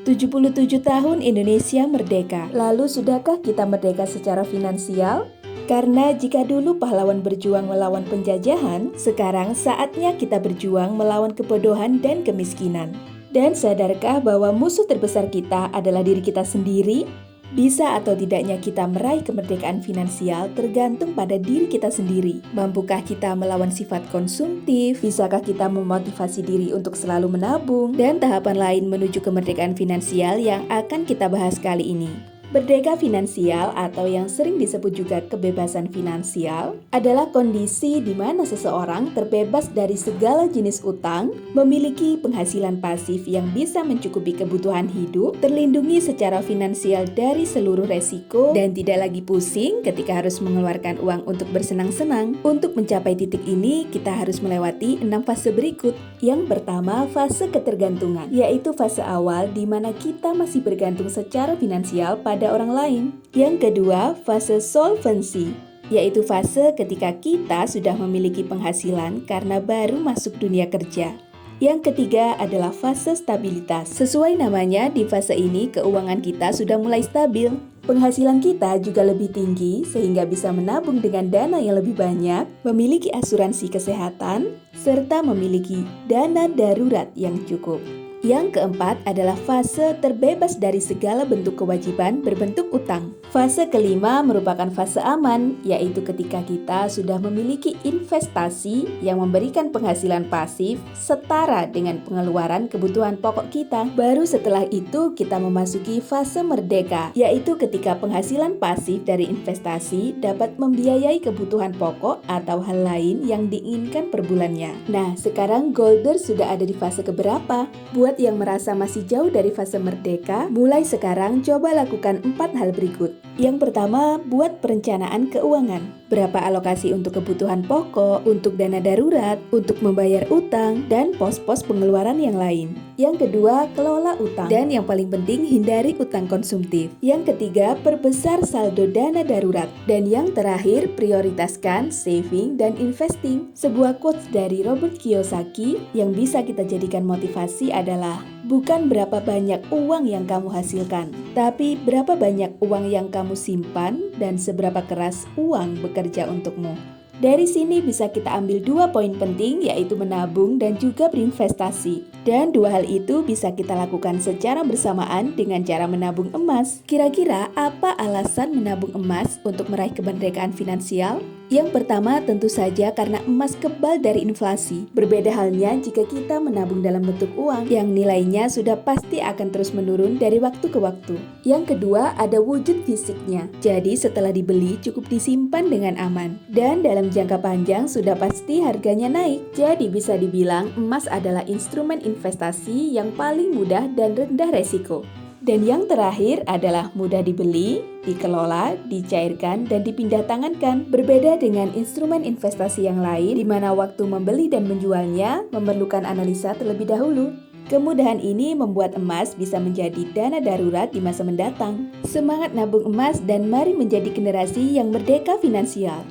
77 tahun Indonesia merdeka. Lalu sudahkah kita merdeka secara finansial? Karena jika dulu pahlawan berjuang melawan penjajahan, sekarang saatnya kita berjuang melawan kebodohan dan kemiskinan. Dan sadarkah bahwa musuh terbesar kita adalah diri kita sendiri? Bisa atau tidaknya kita meraih kemerdekaan finansial tergantung pada diri kita sendiri. Mampukah kita melawan sifat konsumtif? Bisakah kita memotivasi diri untuk selalu menabung? Dan tahapan lain menuju kemerdekaan finansial yang akan kita bahas kali ini. Merdeka finansial atau yang sering disebut juga kebebasan finansial adalah kondisi di mana seseorang terbebas dari segala jenis utang, memiliki penghasilan pasif yang bisa mencukupi kebutuhan hidup, terlindungi secara finansial dari seluruh resiko, dan tidak lagi pusing ketika harus mengeluarkan uang untuk bersenang-senang. Untuk mencapai titik ini, kita harus melewati 6 fase berikut. Yang pertama, fase ketergantungan, yaitu fase awal di mana kita masih bergantung secara finansial pada orang lain. Yang kedua, fase solvency, yaitu fase ketika kita sudah memiliki penghasilan karena baru masuk dunia kerja. Yang ketiga adalah fase stabilitas. Sesuai namanya, di fase ini keuangan kita sudah mulai stabil. Penghasilan kita juga lebih tinggi sehingga bisa menabung dengan dana yang lebih banyak, memiliki asuransi kesehatan, serta memiliki dana darurat yang cukup. Yang keempat adalah fase terbebas dari segala bentuk kewajiban berbentuk utang. Fase kelima merupakan fase aman, yaitu ketika kita sudah memiliki investasi yang memberikan penghasilan pasif setara dengan pengeluaran kebutuhan pokok kita. Baru setelah itu kita memasuki fase merdeka, yaitu ketika penghasilan pasif dari investasi dapat membiayai kebutuhan pokok atau hal lain yang diinginkan per bulannya. Nah, sekarang Golder sudah ada di fase keberapa? Buat yang merasa masih jauh dari fase merdeka, mulai sekarang coba lakukan 4 hal berikut. Yang pertama, buat perencanaan keuangan. Berapa alokasi untuk kebutuhan pokok, untuk dana darurat, untuk membayar utang, dan pos-pos pengeluaran yang lain. Yang kedua, kelola utang. Dan yang paling penting, hindari utang konsumtif. Yang ketiga, perbesar saldo dana darurat. Dan yang terakhir, prioritaskan saving dan investing. Sebuah quotes dari Robert Kiyosaki yang bisa kita jadikan motivasi adalah, bukan berapa banyak uang yang kamu hasilkan, tapi berapa banyak uang yang kamu simpan dan seberapa keras uang bekerja untukmu. Dari sini bisa kita ambil 2 poin penting, yaitu menabung dan juga berinvestasi. Dan 2 hal itu bisa kita lakukan secara bersamaan dengan cara menabung emas. Kira-kira apa alasan menabung emas untuk meraih kemerdekaan finansial? Yang pertama tentu saja karena emas kebal dari inflasi. Berbeda halnya jika kita menabung dalam bentuk uang yang nilainya sudah pasti akan terus menurun dari waktu ke waktu. Yang kedua ada wujud fisiknya. Jadi setelah dibeli cukup disimpan dengan aman. Dan dalam jangka panjang sudah pasti harganya naik. Jadi bisa dibilang emas adalah instrumen investasi yang paling mudah dan rendah resiko. Dan yang terakhir adalah mudah dibeli, dikelola, dicairkan, dan dipindah tangankan. Berbeda dengan instrumen investasi yang lain, di mana waktu membeli dan menjualnya memerlukan analisa terlebih dahulu. Kemudahan ini membuat emas bisa menjadi dana darurat di masa mendatang. Semangat nabung emas dan mari menjadi generasi yang merdeka finansial.